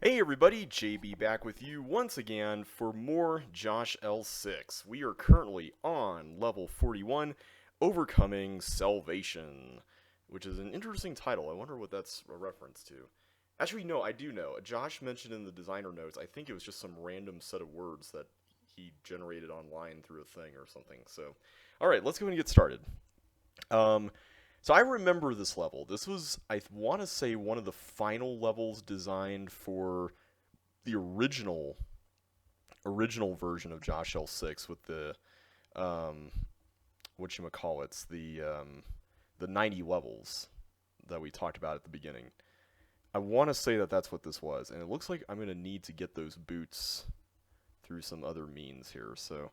Hey everybody, JB back with you once again for more JoshL6. We are currently on level 41, Overcoming Salvation, which is an interesting title. I wonder what that's a reference to. Actually, no, I do know. Josh mentioned in the designer notes, I think it was just some random set of words that he generated online through a thing or something. So, alright, let's go and get started. Um, so I remember this level. This was, I want to say, one of the final levels designed for the original version of JoshL6 with the whatchamacallits, the 90 levels that we talked about at the beginning. I want to say that that's what this was, and it looks like I'm going to need to get those boots through some other means here. So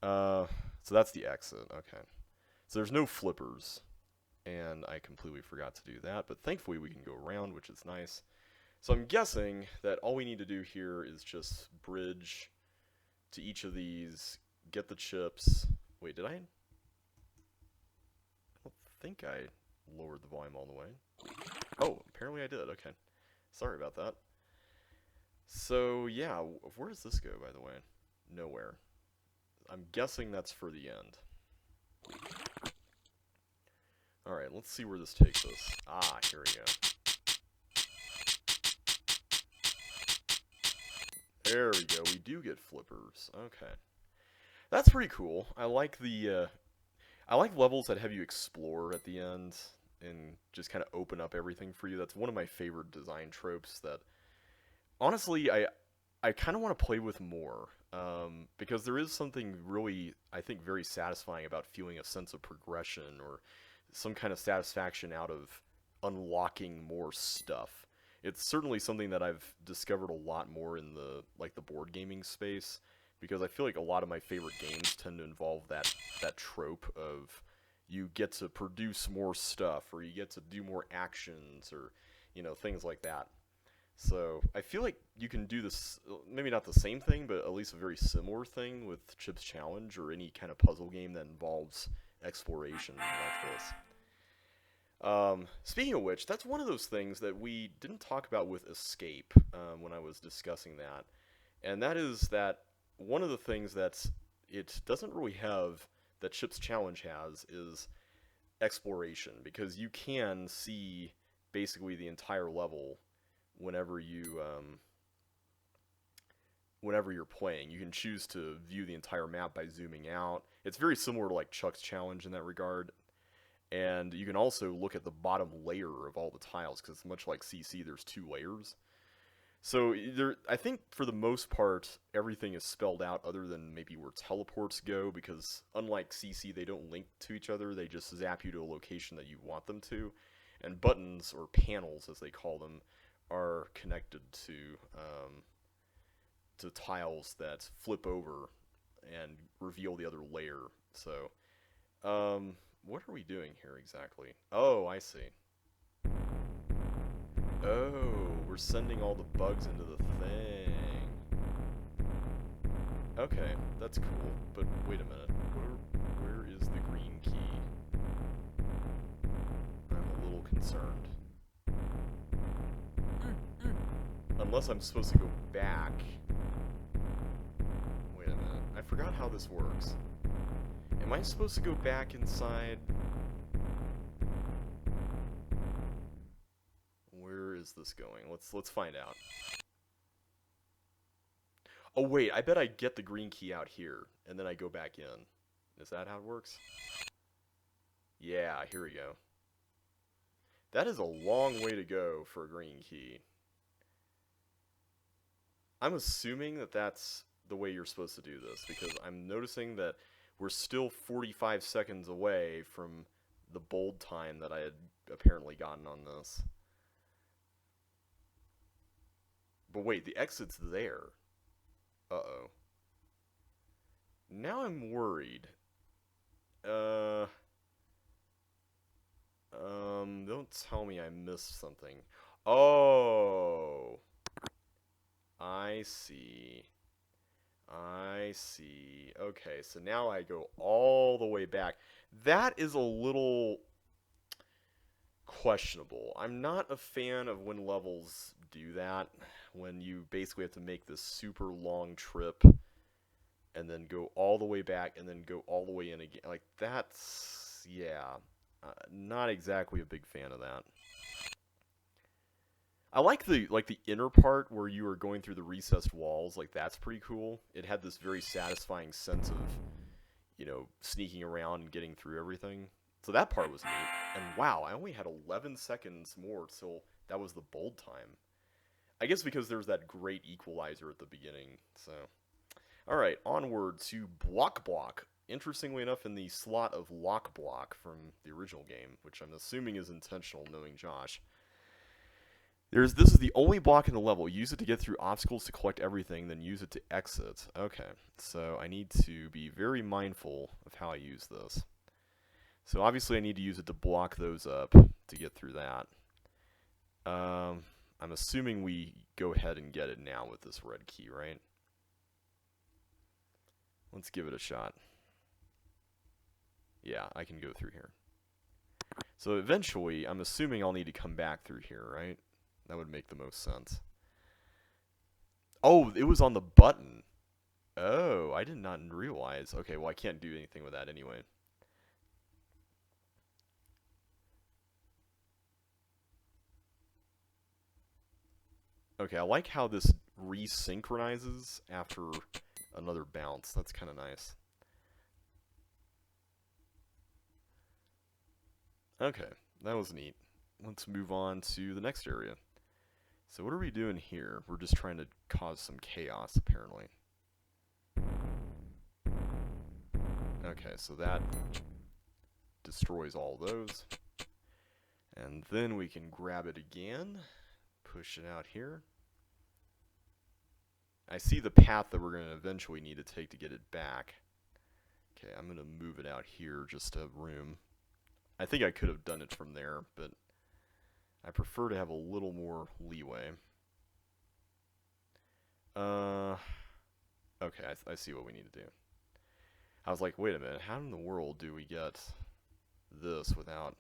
that's the exit. Okay. So there's no flippers, and I completely forgot to do that, but thankfully we can go around, which is nice. So I'm guessing that all we need to do here is just bridge to each of these, get the chips. Wait, did I? I don't think I lowered the volume all the way. Oh, apparently I did. Okay. Sorry about that. So, yeah, where does this go, by the way? Nowhere. I'm guessing that's for the end. Alright, let's see where this takes us. Ah, here we go. There we go, we do get flippers. Okay. That's pretty cool. I like levels that have you explore at the end and just kind of open up everything for you. That's one of my favorite design tropes that, honestly, I kind of want to play with more. Because there is something really, I think, very satisfying about feeling a sense of progression or some kind of satisfaction out of unlocking more stuff. It's certainly something that I've discovered a lot more in the board gaming space, because I feel like a lot of my favorite games tend to involve that trope of you get to produce more stuff, or you get to do more actions, or things like that. So I feel like you can do this, maybe not the same thing, but at least a very similar thing with Chip's Challenge or any kind of puzzle game that involves exploration like this. Speaking of which, that's one of those things that we didn't talk about with Escape when I was discussing that. And that is that one of the things that it doesn't really have that Chip's Challenge has is exploration, because you can see basically the entire level whenever you're playing. You can choose to view the entire map by zooming out. It's very similar to like Chuck's Challenge in that regard. And you can also look at the bottom layer of all the tiles, because it's much like CC, there's two layers. So I think for the most part, everything is spelled out other than maybe where teleports go, because unlike CC, they don't link to each other, they just zap you to a location that you want them to. And buttons, or panels as they call them, are connected to tiles that flip over and reveal the other layer. So, what are we doing here exactly? Oh, I see. Oh, we're sending all the bugs into the thing. Okay, that's cool, but wait a minute. Where is the green key? I'm a little concerned. Unless I'm supposed to go back. Wait a minute. I forgot how this works. Am I supposed to go back inside? Where is this going? Let's find out. Oh wait, I bet I get the green key out here, and then I go back in. Is that how it works? Yeah, here we go. That is a long way to go for a green key. I'm assuming that that's the way you're supposed to do this, because I'm noticing that we're still 45 seconds away from the bold time that I had apparently gotten on this. But wait, the exit's there. Uh-oh. Now I'm worried. Don't tell me I missed something. Oh, I see. I see. Okay, so now I go all the way back. That is a little questionable. I'm not a fan of when levels do that when you basically have to make this super long trip and then go all the way back and then go all the way in again. Like, that's, yeah, not exactly a big fan of that. I like the inner part where you are going through the recessed walls. Like, that's pretty cool. It had this very satisfying sense of, sneaking around and getting through everything. So that part was neat. And wow, I only had 11 seconds more till that was the bold time. I guess because there's that great equalizer at the beginning. So, all right, onward to Block Block. Interestingly enough, in the slot of Lock Block from the original game, which I'm assuming is intentional, knowing Josh. This is the only block in the level. Use it to get through obstacles to collect everything, then use it to exit. Okay, so I need to be very mindful of how I use this. So obviously I need to use it to block those up to get through that. I'm assuming we go ahead and get it now with this red key, right? Let's give it a shot. Yeah, I can go through here. So eventually, I'm assuming I'll need to come back through here, right? That would make the most sense. Oh, it was on the button. Oh, I did not realize. Okay, well, I can't do anything with that anyway. Okay, I like how this resynchronizes after another bounce. That's kind of nice. Okay, that was neat. Let's move on to the next area. So what are we doing here? We're just trying to cause some chaos, apparently. Okay, so that destroys all those. And then we can grab it again, push it out here. I see the path that we're going to eventually need to take to get it back. Okay, I'm going to move it out here just to have room. I think I could have done it from there, but I prefer to have a little more leeway. Okay, I see what we need to do. I was like, wait a minute, how in the world do we get this without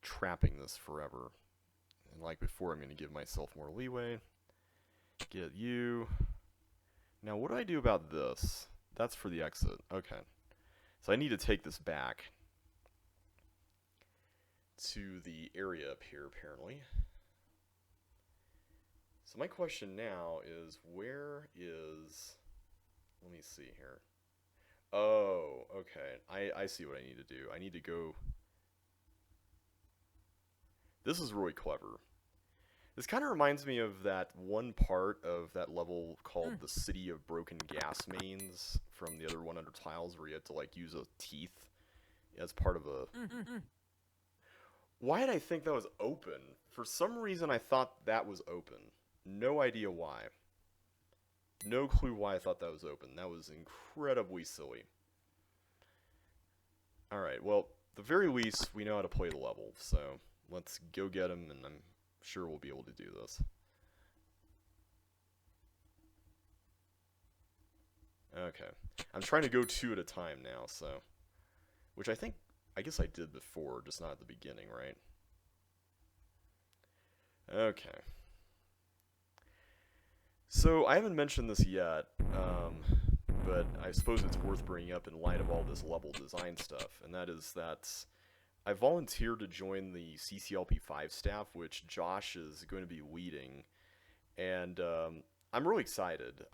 trapping this forever? And like before, I'm going to give myself more leeway. Get you. Now, what do I do about this? That's for the exit. Okay. So I need to take this back to the area up here, apparently. So my question now is, where is... Let me see here. Oh, okay. I see what I need to do. I need to go... This is really clever. This kind of reminds me of that one part of that level called the City of Broken Gas Mains from the other 100 tiles where you had to, like, use a teeth as part of a... Why did I think that was open? For some reason, I thought that was open. No idea why. No clue why I thought that was open. That was incredibly silly. Alright, well, at the very least, we know how to play the level, so let's go get him, and I'm sure we'll be able to do this. Okay. I'm trying to go 2 at a time now, so... Which I guess I did before, just not at the beginning, right? Okay. So, I haven't mentioned this yet, but I suppose it's worth bringing up in light of all this level design stuff, and that is that I volunteered to join the CCLP5 staff, which Josh is going to be leading, and I'm really excited.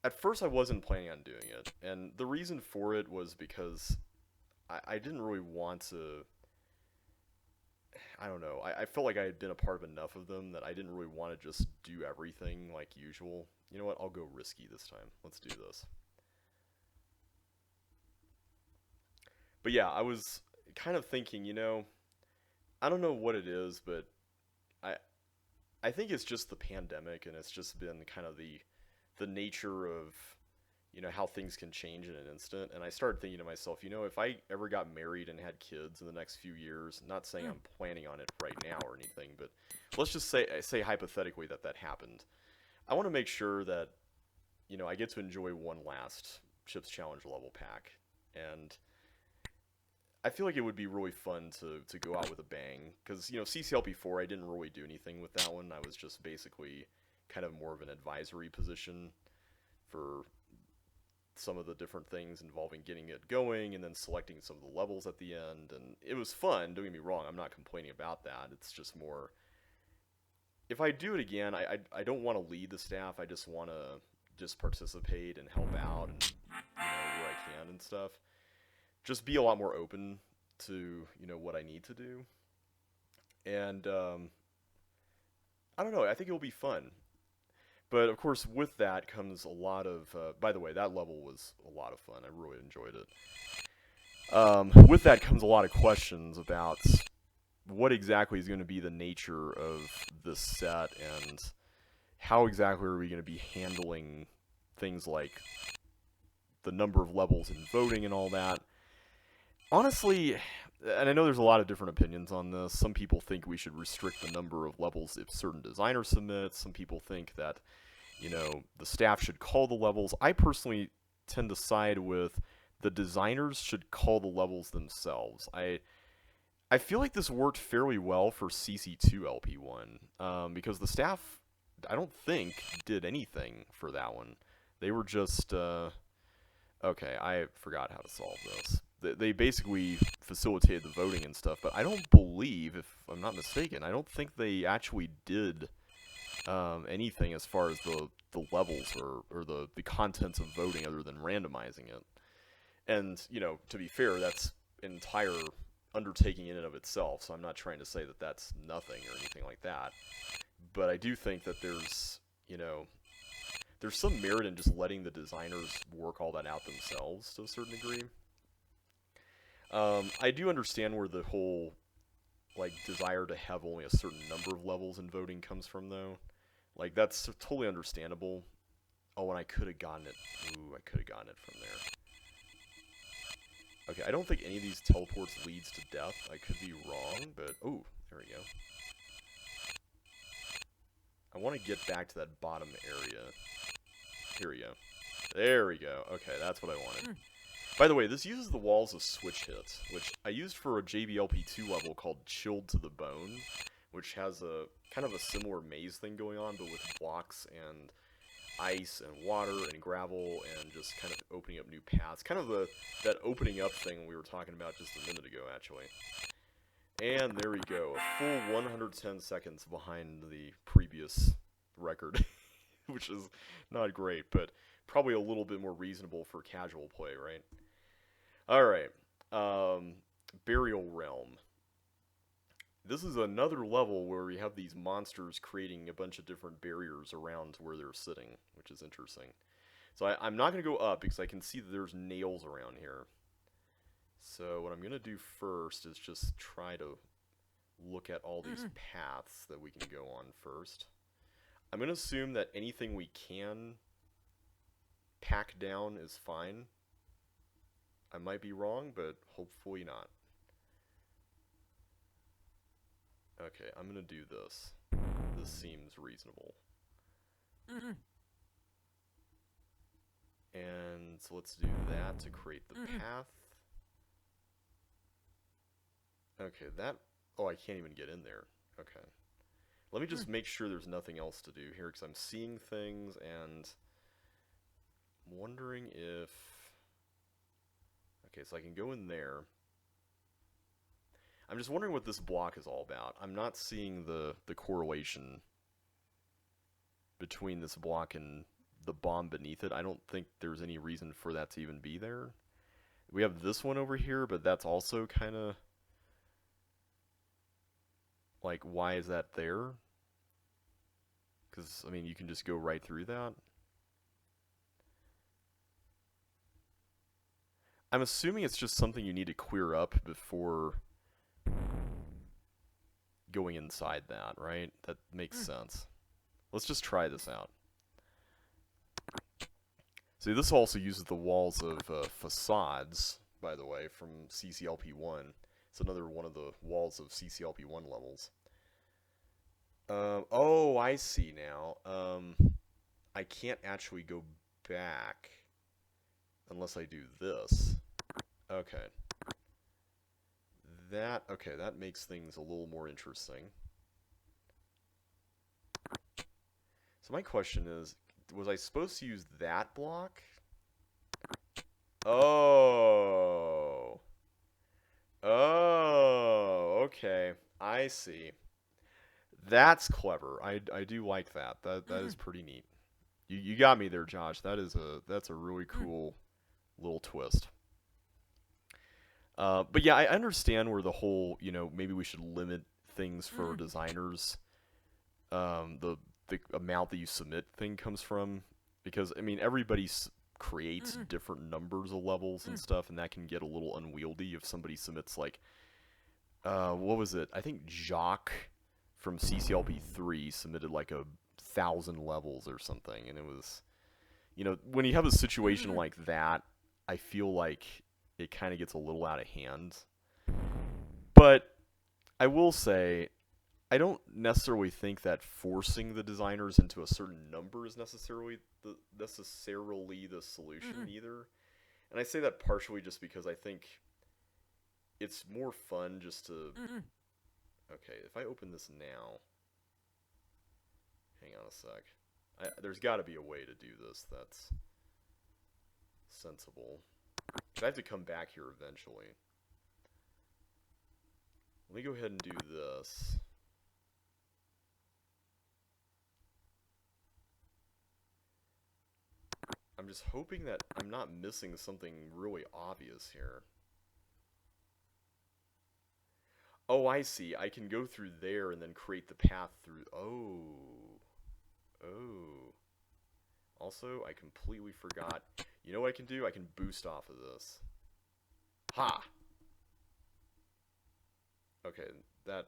At first I wasn't planning on doing it, and the reason for it was because I didn't really want to... I don't know. I felt like I had been a part of enough of them that I didn't really want to just do everything like usual. You know what? I'll go risky this time. Let's do this. But yeah, I was kind of thinking, I don't know what it is, but I I think it's just the pandemic, and it's just been kind of the nature of how things can change in an instant. And I started thinking to myself, if I ever got married and had kids in the next few years, not saying I'm planning on it right now or anything, but let's just say hypothetically that happened. I want to make sure that I get to enjoy one last Chips Challenge level pack, and I feel like it would be really fun to go out with a bang, because CCLP4 I didn't really do anything with that one. I was just basically kind of more of an advisory position for some of the different things involving getting it going and then selecting some of the levels at the end, and it was fun, don't get me wrong, I'm not complaining about that. It's just more, if I do it again, I don't want to lead the staff. I just want to just participate and help out and where I can and stuff. Just be a lot more open to what I need to do, and I don't know. I think it will be fun. But of course, with that comes a lot of. By the way, that level was a lot of fun. I really enjoyed it. With that comes a lot of questions about what exactly is going to be the nature of this set, and how exactly are we going to be handling things like the number of levels in voting and all that. Honestly, and I know there's a lot of different opinions on this. Some people think we should restrict the number of levels if certain designers submit. Some people think that, the staff should call the levels. I personally tend to side with the designers should call the levels themselves. I feel like this worked fairly well for CC2 LP1, because the staff, I don't think, did anything for that one. They were just, okay, I forgot how to solve this. They basically facilitated the voting and stuff, but I don't believe, if I'm not mistaken, I don't think they actually did anything as far as the levels or the contents of voting other than randomizing it. And, to be fair, that's an entire undertaking in and of itself, so I'm not trying to say that that's nothing or anything like that. But I do think that there's some merit in just letting the designers work all that out themselves to a certain degree. I do understand where the whole, desire to have only a certain number of levels in voting comes from, though. That's totally understandable. Oh, and I could have gotten it. Ooh, I could have gotten it from there. Okay, I don't think any of these teleports leads to death. I could be wrong, but... Oh, there we go. I want to get back to that bottom area. Here we go. There we go. Okay, that's what I wanted. By the way, this uses the walls of switch hits, which I used for a JBLP2 level called Chilled to the Bone, which has a kind of a similar maze thing going on, but with blocks and ice and water and gravel and just kind of opening up new paths. Kind of that opening up thing we were talking about just a minute ago, actually. And there we go, a full 110 seconds behind the previous record, which is not great, but probably a little bit more reasonable for casual play, right? Alright, Burial Realm. This is another level where we have these monsters creating a bunch of different barriers around where they're sitting, which is interesting. So I'm not going to go up because I can see that there's nails around here. So what I'm going to do first is just try to look at all these paths that we can go on first. I'm going to assume that anything we can pack down is fine. I might be wrong, but hopefully not. Okay, I'm going to do this. This seems reasonable. And so let's do that to create the path. Okay, that... Oh, I can't even get in there. Okay. Let me just make sure there's nothing else to do here, because I'm seeing things, and I'm wondering if... Okay, so I can go in there. I'm just wondering what this block is all about. I'm not seeing the correlation between this block and the bomb beneath it. I don't think there's any reason for that to even be there. We have this one over here, but that's also kind of... Like, why is that there? Because, I mean, you can just go right through that. I'm assuming it's just something you need to clear up before going inside that, right? That makes sense. Let's just try this out. See, this also uses the walls of facades, by the way, from CCLP1. It's another one of the walls of CCLP1 levels. Oh, I see now. I can't actually go back unless I do this. Okay. Okay, that makes things a little more interesting. So my question is, was I supposed to use that block? Oh. Oh, okay. I see. That's clever. I do like that. That is pretty neat. You got me there, Josh. That's a really cool little twist. But yeah, I understand where the whole, maybe we should limit things for designers. The amount that you submit thing comes from, because I mean everybody creates different numbers of levels and stuff, and that can get a little unwieldy if somebody submits like, what was it? I think Jock from CCLB3 submitted like 1,000 levels or something, and it was, when you have a situation like that, I feel like it kind of gets a little out of hand. But I will say, I don't necessarily think that forcing the designers into a certain number is necessarily the solution either. And I say that partially just because I think it's more fun just to... Okay, if I open this now... Hang on a sec. There's got to be a way to do this that's sensible. I have to come back here eventually. Let me go ahead and do this. I'm just hoping that I'm not missing something really obvious here. Oh, I see. I can go through there and then create the path through... Oh. Oh. Also, I completely forgot. You know what I can do? I can boost off of this. Ha! Okay, that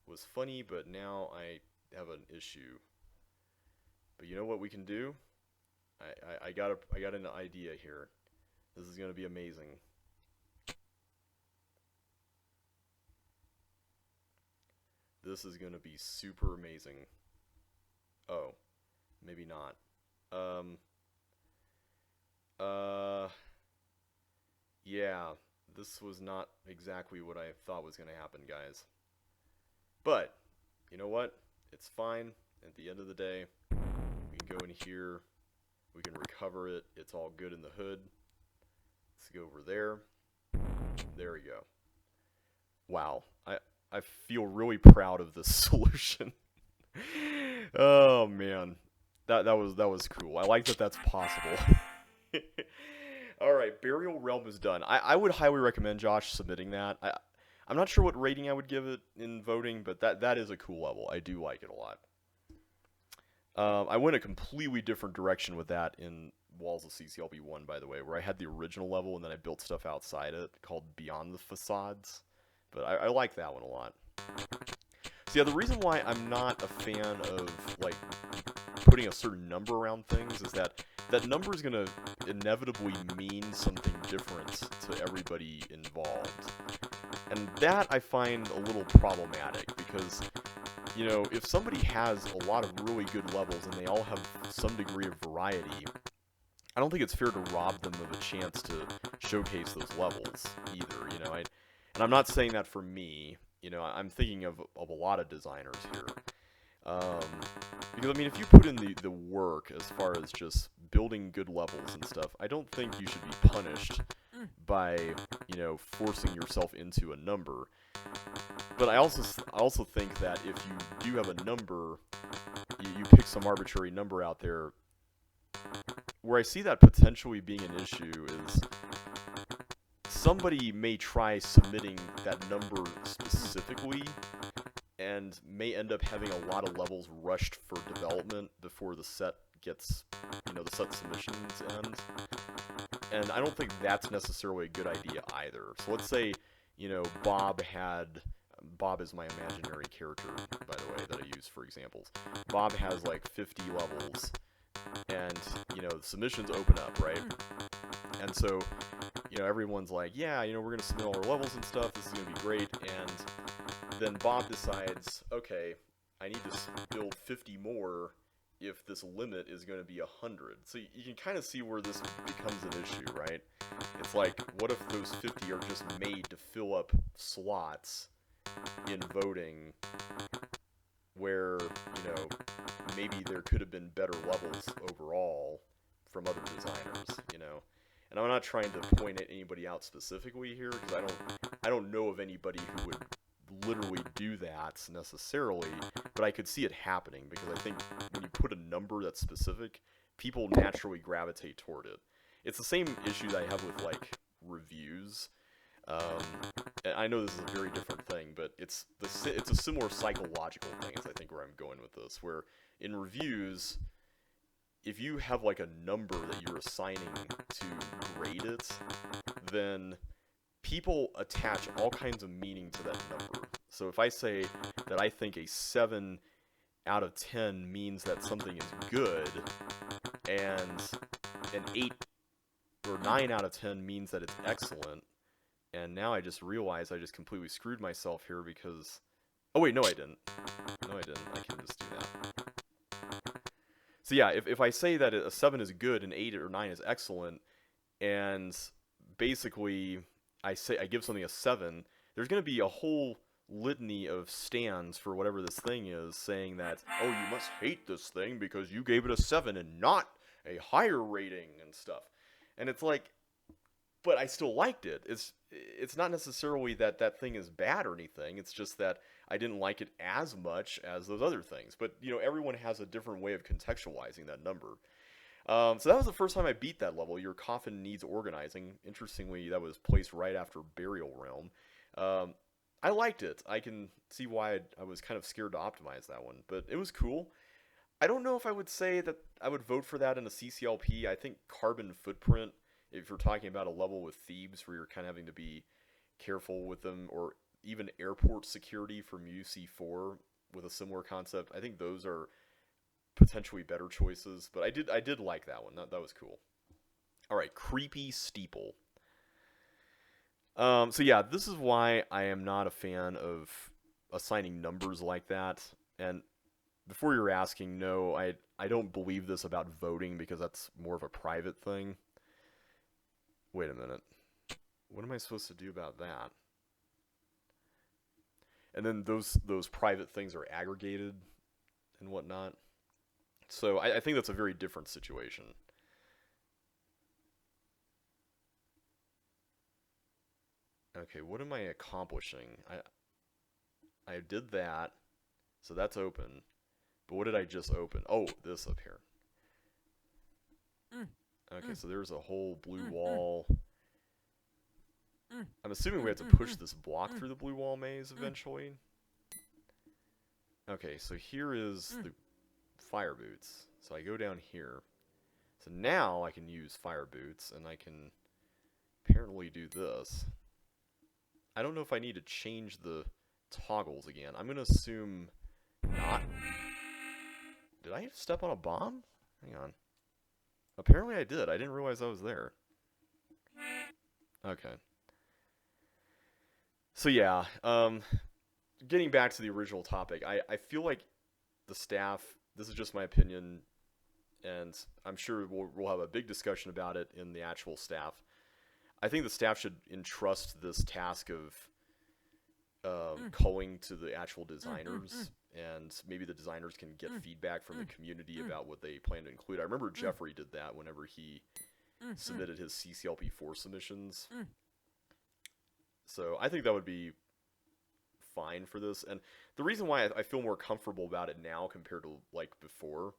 was funny, but now I have an issue. But you know what we can do? I got an idea here. This is gonna be amazing. This is gonna be super amazing. Oh, maybe not. Yeah, this was not exactly what I thought was gonna happen, guys. But, you know what? It's fine. At the end of the day, we can go in here. We can recover it. It's all good in the hood. Let's go over there. There we go. Wow. I feel really proud of this solution. Oh man. That was cool. I like that that's possible. Alright, Burial Realm is done. I would highly recommend Josh submitting that. I'm not sure what rating I would give it in voting, but that is a cool level. I do like it a lot. I went a completely different direction with that in Walls of CCLB 1, by the way, where I had the original level and then I built stuff outside it called Beyond the Facades. But I like that one a lot. So yeah, the reason why I'm not a fan of, like, putting a certain number around things is that that number is going to inevitably mean something different to everybody involved. And that I find a little problematic because, if somebody has a lot of really good levels and they all have some degree of variety, I don't think it's fair to rob them of a chance to showcase those levels either, and I'm not saying that for me, I'm thinking of a lot of designers here. Because, I mean, if you put in the work as far as just building good levels and stuff, I don't think you should be punished by, forcing yourself into a number. But I also think that if you do have a number, you pick some arbitrary number out there, where I see that potentially being an issue is somebody may try submitting that number specifically and may end up having a lot of levels rushed for development before the set gets, the set submissions end. And I don't think that's necessarily a good idea either. So let's say, Bob is my imaginary character, by the way, that I use for examples. Bob has like 50 levels, and, submissions open up, right? And so, everyone's like, yeah, we're going to submit all our levels and stuff, this is going to be great, and then Bob decides, okay, I need to build 50 more, if this limit is going to be 100. So you can kind of see where this becomes an issue, right? It's like, what if those 50 are just made to fill up slots in voting where, maybe there could have been better levels overall from other designers. And I'm not trying to point at anybody out specifically here because I don't know of anybody who would literally do that necessarily, but I could see it happening because I think when you put a number that's specific, people naturally gravitate toward it. It's the same issue that I have with like reviews. And I know this is a very different thing, but it's a similar psychological thing. Is I think where I'm going with this, where in reviews, if you have like a number that you're assigning to grade it, then people attach all kinds of meaning to that number. So if I say that I think a 7 out of 10 means that something is good, and an 8 or 9 out of 10 means that it's excellent, and now I just realized I just completely screwed myself here because... Oh wait, no I didn't. No I didn't. I can just do that. So yeah, if I say that a 7 is good and 8 or 9 is excellent, and basically I give something a 7, there's going to be a whole litany of stands for whatever this thing is saying that, oh, you must hate this thing because you gave it a 7 and not a higher rating and stuff. And it's like, but I still liked it. It's not necessarily that that thing is bad or anything. It's just that I didn't like it as much as those other things. But, everyone has a different way of contextualizing that number. So that was the first time I beat that level. Your coffin needs organizing. Interestingly, that was placed right after Burial Realm. I liked it. I can see why I was kind of scared to optimize that one. But it was cool. I don't know if I would say that I would vote for that in a CCLP. I think Carbon Footprint, if you're talking about a level with Thebes where you're kind of having to be careful with them, or even airport security from UC4 with a similar concept, I think those are potentially better choices. But I did like that one. That was cool. All right, Creepy Steeple. So yeah, this is why I am not a fan of assigning numbers like that. And before you're asking, no, I don't believe this about voting because that's more of a private thing. Wait a minute. What am I supposed to do about that? And then those private things are aggregated and whatnot. So I think that's a very different situation. Okay, what am I accomplishing? I did that, so that's open. But what did I just open? Oh, this up here. Okay, so there's a whole blue wall. I'm assuming we have to push this block through the blue wall maze eventually. Okay, so here is the fire boots. So I go down here. So now I can use fire boots, and I can apparently do this. I don't know if I need to change the toggles again. I'm going to assume not. Did I step on a bomb? Hang on. Apparently I did. I didn't realize I was there. Okay. So yeah, getting back to the original topic, I feel like the staff, this is just my opinion, and I'm sure we'll have a big discussion about it in the actual staff. I think the staff should entrust this task of culling to the actual designers, and maybe the designers can get feedback from the community about what they plan to include. I remember Jeffrey did that whenever he submitted his CCLP4 submissions. So I think that would be fine for this. And the reason why I feel more comfortable about it now compared to like before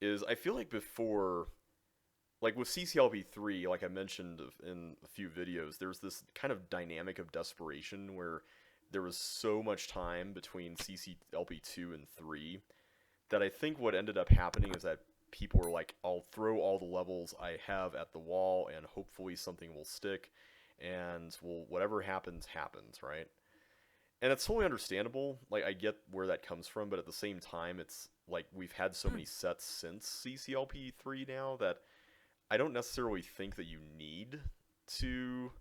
is I feel like before, like with CCLP3, like I mentioned in a few videos, there's this kind of dynamic of desperation where there was so much time between CCLP2 and 3 that I think what ended up happening is that people were like, I'll throw all the levels I have at the wall and hopefully something will stick, and whatever happens, happens, right? And it's totally understandable. Like, I get where that comes from, but at the same time, it's like we've had so many sets since CCLP3 now that I don't necessarily think that you need to,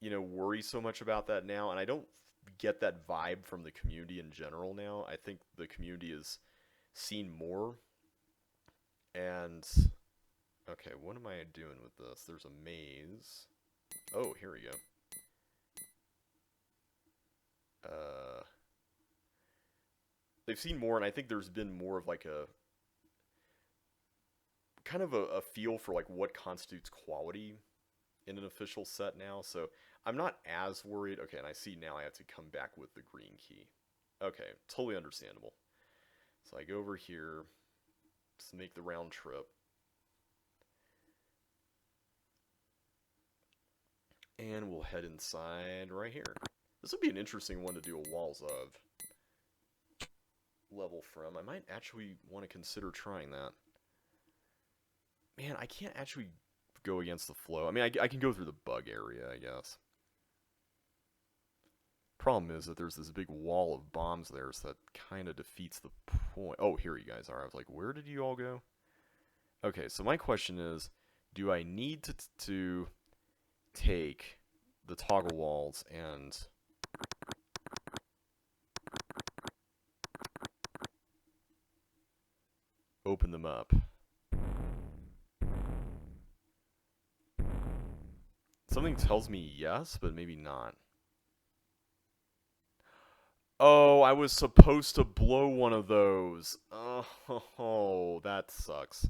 worry so much about that now. And I don't get that vibe from the community in general now. I think the community is seen more. And, okay, what am I doing with this? There's a maze. Oh, here we go. They've seen more, and I think there's been more of like a kind of a feel for like what constitutes quality in an official set now. So I'm not as worried. Okay, and I see now I have to come back with the green key. Okay, totally understandable. So I go over here, just make the round trip. And we'll head inside right here. This would be an interesting one to do a walls of level from. I might actually want to consider trying that. Man, I can't actually go against the flow. I mean, I can go through the bug area, I guess. Problem is that there's this big wall of bombs there, so that kind of defeats the point. Oh, here you guys are. I was like, where did you all go? Okay, so my question is, do I need to take the toggle walls and open them up? Something tells me yes, but maybe not. Oh, I was supposed to blow one of those. Oh, that sucks.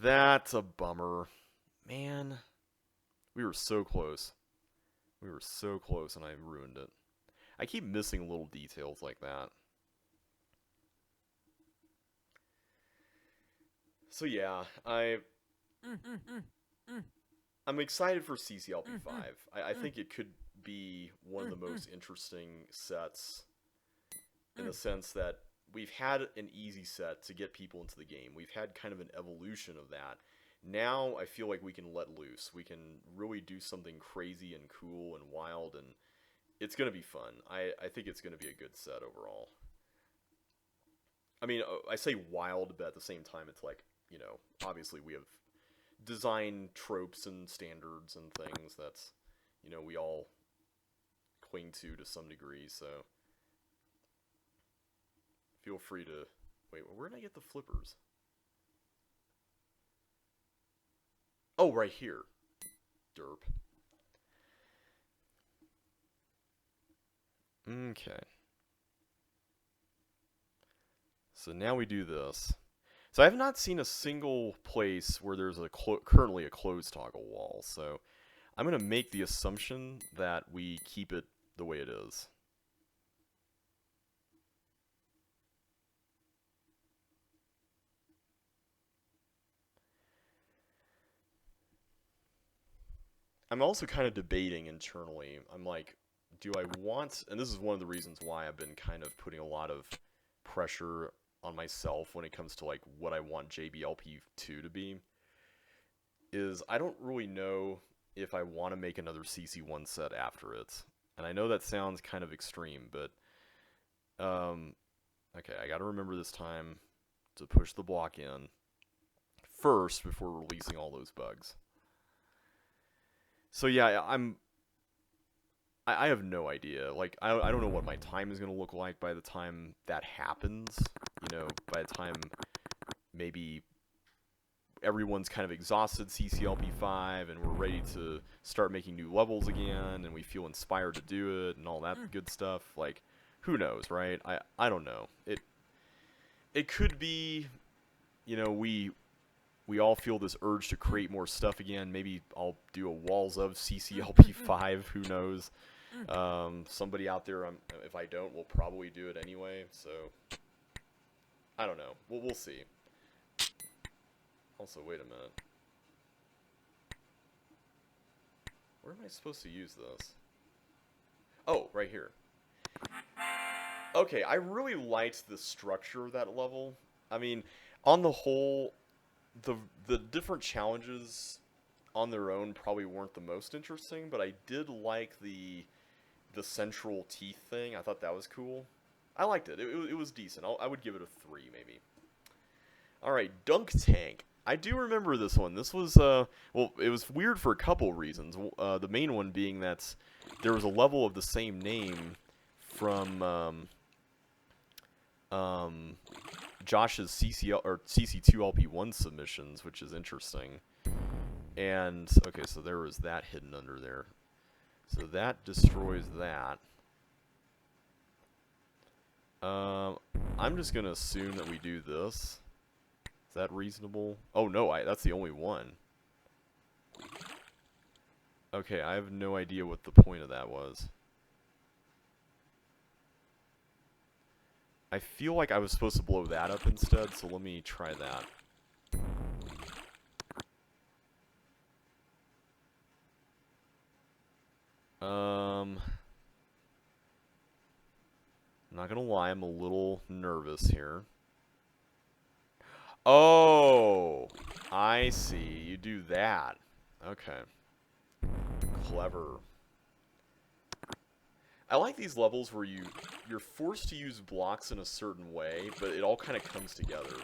That's a bummer. Man, we were so close. We were so close, and I ruined it. I keep missing little details like that. So yeah, I'm excited for CCLP5. I think it could be one of the most interesting sets in the sense that we've had an easy set to get people into the game. We've had kind of an evolution of that. Now I feel like we can let loose. We can really do something crazy and cool and wild, and it's going to be fun. I think it's going to be a good set overall. I mean, I say wild, but at the same time, it's like, you know, obviously we have design tropes and standards and things that's, you know, we all cling to some degree, so feel free to... Wait, where did I get the flippers? Oh, right here. Derp. Okay. So now we do this. So I have not seen a single place where there's currently a closed toggle wall, so I'm going to make the assumption that we keep it the way it is. I'm also kind of debating internally. I'm like, do I want, and this is one of the reasons why I've been kind of putting a lot of pressure on myself when it comes to like what I want JBLP2 to be, is I don't really know if I want to make another CC1 set after it. And I know that sounds kind of extreme, but okay, I gotta remember this time to push the block in first before releasing all those bugs. So yeah, I have no idea. Like, I don't know what my time is going to look like by the time that happens. You know, by the time maybe everyone's kind of exhausted CCLP5 and we're ready to start making new levels again and we feel inspired to do it and all that good stuff. Like, who knows, right? I don't know. It could be, you know, we all feel this urge to create more stuff again. Maybe I'll do a walls of CCLP5. Who knows? Somebody out there, if I don't, will probably do it anyway. So I don't know. We'll see. Also, wait a minute. Where am I supposed to use this? Oh, right here. Okay, I really liked the structure of that level. I mean, on the whole, the different challenges on their own probably weren't the most interesting, but I did like the central teeth thing. I thought that was cool. I liked it. It was decent. I would give it a 3, maybe. Alright, Dunk Tank. I do remember this one. This was, well, it was weird for a couple reasons. The main one being that there was a level of the same name from, Josh's CCL or CC2LP1 submissions, which is interesting. And okay, so there was that hidden under there. So that destroys that. I'm just gonna assume that we do this. Is that reasonable? Oh no, that's the only one. Okay, I have no idea what the point of that was. I feel like I was supposed to blow that up instead, so let me try that. I'm not gonna lie, I'm a little nervous here. Oh, I see. You do that. Okay. Clever. I like these levels where you're forced to use blocks in a certain way, but it all kind of comes together.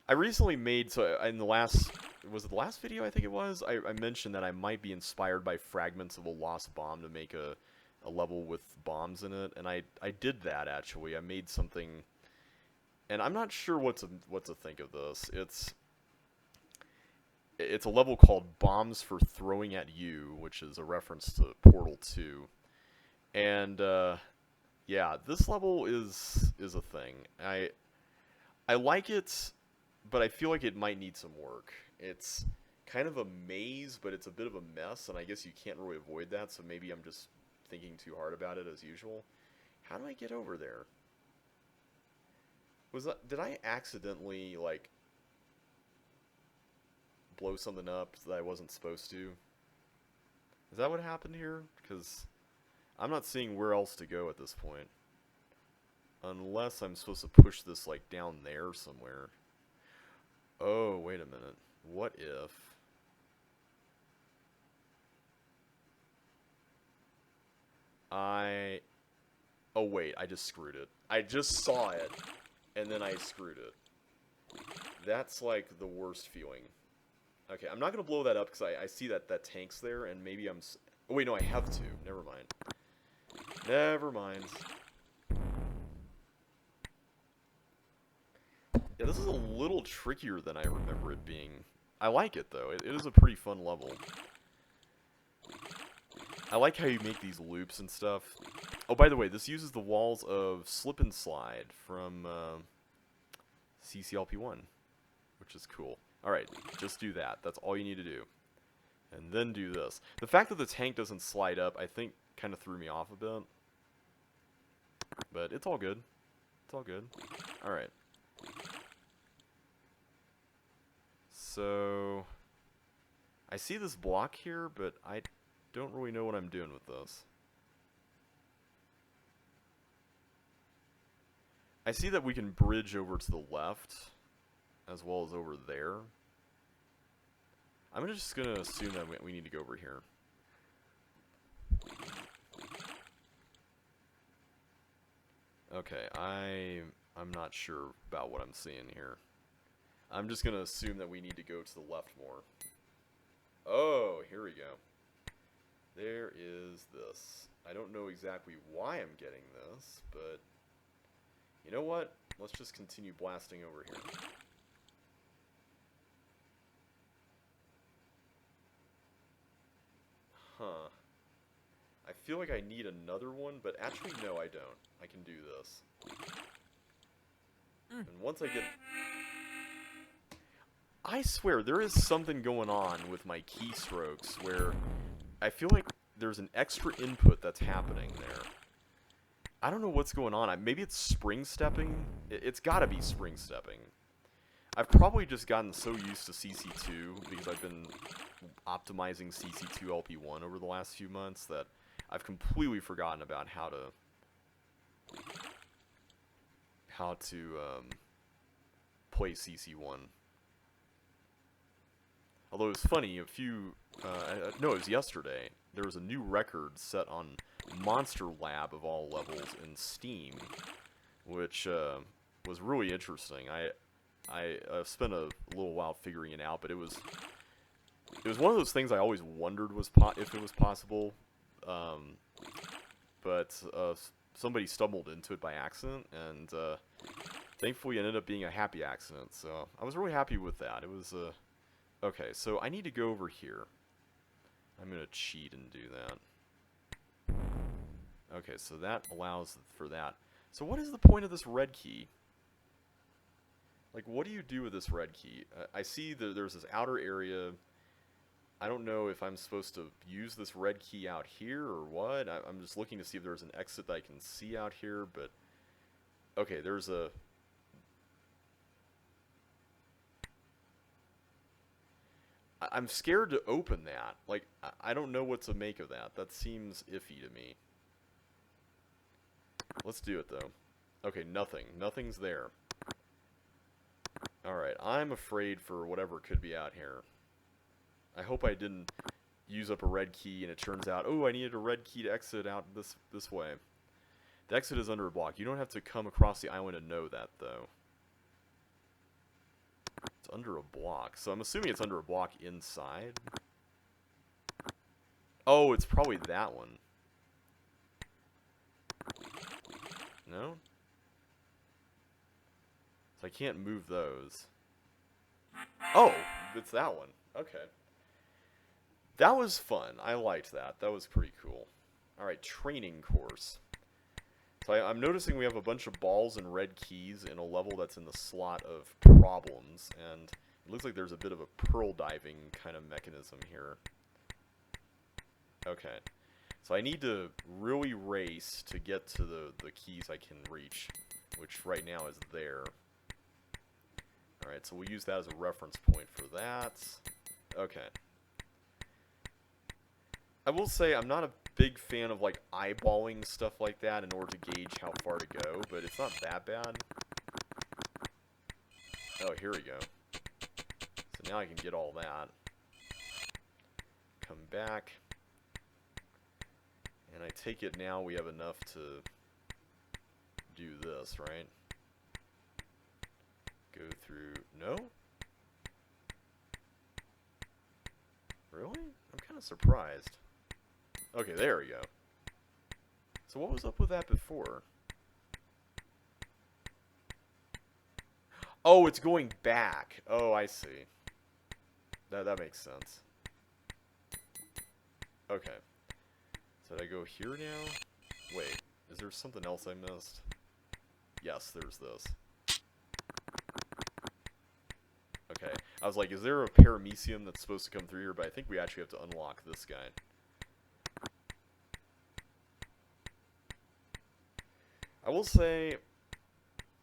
I recently made, so in the last, was it the last video I think it was? I mentioned that I might be inspired by fragments of a lost bomb to make a level with bombs in it, and I did that actually. I made something, and I'm not sure what to think of this. It's a level called Bombs for Throwing at You, which is a reference to Portal 2. And yeah, this level is a thing. I like it, but I feel like it might need some work. It's kind of a maze, but it's a bit of a mess, and I guess you can't really avoid that, so maybe I'm just thinking too hard about it as usual. How do I get over there? Did I accidentally, like, blow something up that I wasn't supposed to? Is that what happened here? Because I'm not seeing where else to go at this point. Unless I'm supposed to push this, like, down there somewhere. Oh, wait a minute. What if... Oh, wait, I just screwed it. I just saw it, and then I screwed it. That's, like, the worst feeling. Okay, I'm not going to blow that up, because I see that tank's there, and maybe I'm... Oh, wait, no, I have to. Never mind. Never mind. Yeah, this is a little trickier than I remember it being. I like it, though. It is a pretty fun level. I like how you make these loops and stuff. Oh, by the way, this uses the walls of Slip and Slide from CCLP1, which is cool. Alright, just do that. That's all you need to do. And then do this. The fact that the tank doesn't slide up, I think, kind of threw me off a bit. But it's all good. It's all good. Alright. So... I see this block here, but I don't really know what I'm doing with this. I see that we can bridge over to the left, as well as over there. I'm just going to assume that we need to go over here. Okay, I'm not sure about what I'm seeing here. I'm just going to assume that we need to go to the left more. Oh, here we go. There is this. I don't know exactly why I'm getting this, but you know what? Let's just continue blasting over here. Huh. I feel like I need another one, but actually no, I don't. I can do this. And once I get... I swear, there is something going on with my keystrokes where I feel like there's an extra input that's happening there. I don't know what's going on. Maybe it's spring stepping? It's gotta be spring stepping. I've probably just gotten so used to CC2 because I've been optimizing CC2LP1 over the last few months that I've completely forgotten about how to play CC1. Although it was funny, no, it was yesterday, there was a new record set on Monster Lab of all levels in Steam, which was really interesting. I spent a little while figuring it out, but it was one of those things I always wondered if it was possible, but somebody stumbled into it by accident, and Thankfully, it ended up being a happy accident, so I was really happy with that. It was, okay, so I need to go over here. I'm gonna cheat and do that. Okay, so that allows for that. So what is the point of this red key? Like, what do you do with this red key? I see that there's this outer area. I don't know if I'm supposed to use this red key out here or what. I'm just looking to see if there's an exit that I can see out here, but... Okay, there's a... I'm scared to open that. Like, I don't know what to make of that. That seems iffy to me. Let's do it, though. Okay, nothing. Nothing's there. Alright, I'm afraid for whatever could be out here. I hope I didn't use up a red key and it turns out, oh, I needed a red key to exit out this way. The exit is under a block. You don't have to come across the island to know that, though. It's under a block. So I'm assuming it's under a block inside. Oh, it's probably that one. No? So I can't move those. Oh, it's that one. Okay. That was fun. I liked that. That was pretty cool. Alright, training course. So I'm noticing we have a bunch of balls and red keys in a level that's in the slot of problems, and it looks like there's a bit of a pearl diving kind of mechanism here. Okay. So I need to really race to get to the keys I can reach, which right now is there. Alright, so we'll use that as a reference point for that. Okay. I will say I'm not a big fan of like eyeballing stuff like that in order to gauge how far to go, but it's not that bad. Oh, here we go. So now I can get all that. Come back. And I take it now we have enough to do this, right? Go through... No? Really? I'm kind of surprised. Okay, there we go. So what was up with that before? Oh, it's going back. Oh, I see. That makes sense. Okay. So did I go here now? Wait, is there something else I missed? Yes, there's this. Okay. I was like, is there a paramecium that's supposed to come through here? But I think we actually have to unlock this guy. I will say,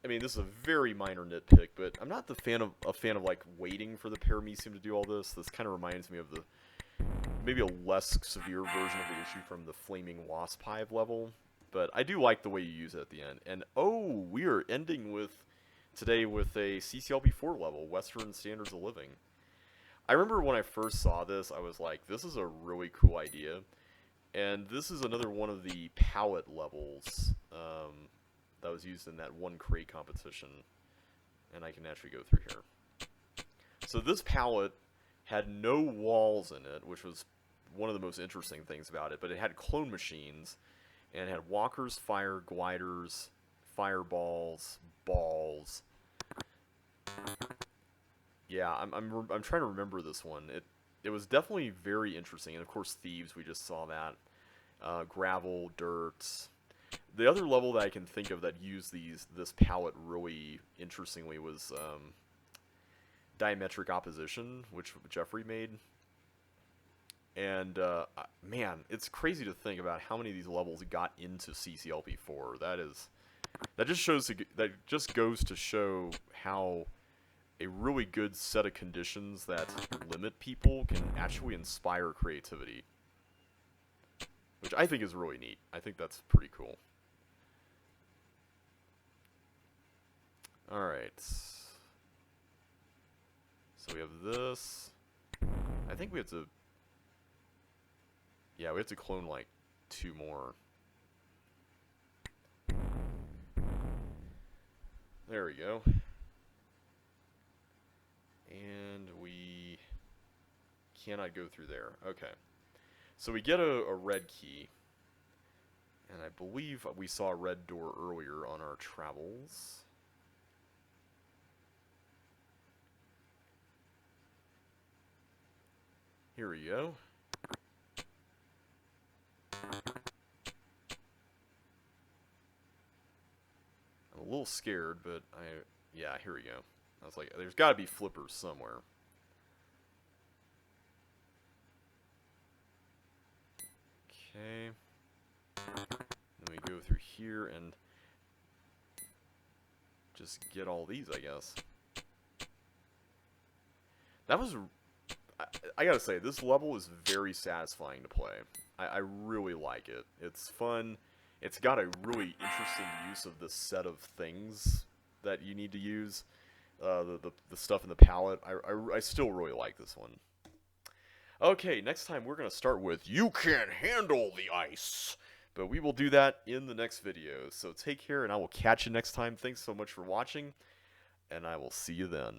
I mean, this is a very minor nitpick, but I'm not a fan of like waiting for the paramecium to do all this. This kind of reminds me of the maybe a less severe version of the issue from the Flaming Wasp Hive level, but I do like the way you use it at the end. And oh, we are ending today with a CCLB4 level, Western Standards of Living. I remember when I first saw this, I was like, this is a really cool idea. And this is another one of the palette levels that was used in that one crate competition. And I can actually go through here. So this palette had no walls in it, which was one of the most interesting things about it. But it had clone machines, and it had walkers, fire, gliders, fireballs, balls. Yeah, I'm trying to remember this one. It was definitely very interesting, and of course thieves, we just saw that. Gravel, dirt. The other level that I can think of that used this palette really interestingly was Diametric Opposition, which Jeffrey made. And man, it's crazy to think about how many of these levels got into CCLP4. That just goes to show how a really good set of conditions that limit people can actually inspire creativity. Which I think is really neat. I think that's pretty cool. Alright. So we have this. I think we have to... Yeah, we have to clone like 2 more. There we go. And we cannot go through there. Okay. So we get a red key. And I believe we saw a red door earlier on our travels. Here we go. I'm a little scared, but yeah, here we go. I was like, there's got to be flippers somewhere. Okay. Then we go through here and just get all these, I guess. That was... I gotta say, this level is very satisfying to play. I really like it. It's fun. It's got a really interesting use of this set of things that you need to use. The stuff in the palette. I still really like this one. Okay, next time we're going to start with You Can't Handle the Ice. But we will do that in the next video. So take care, and I will catch you next time. Thanks so much for watching, and I will see you then.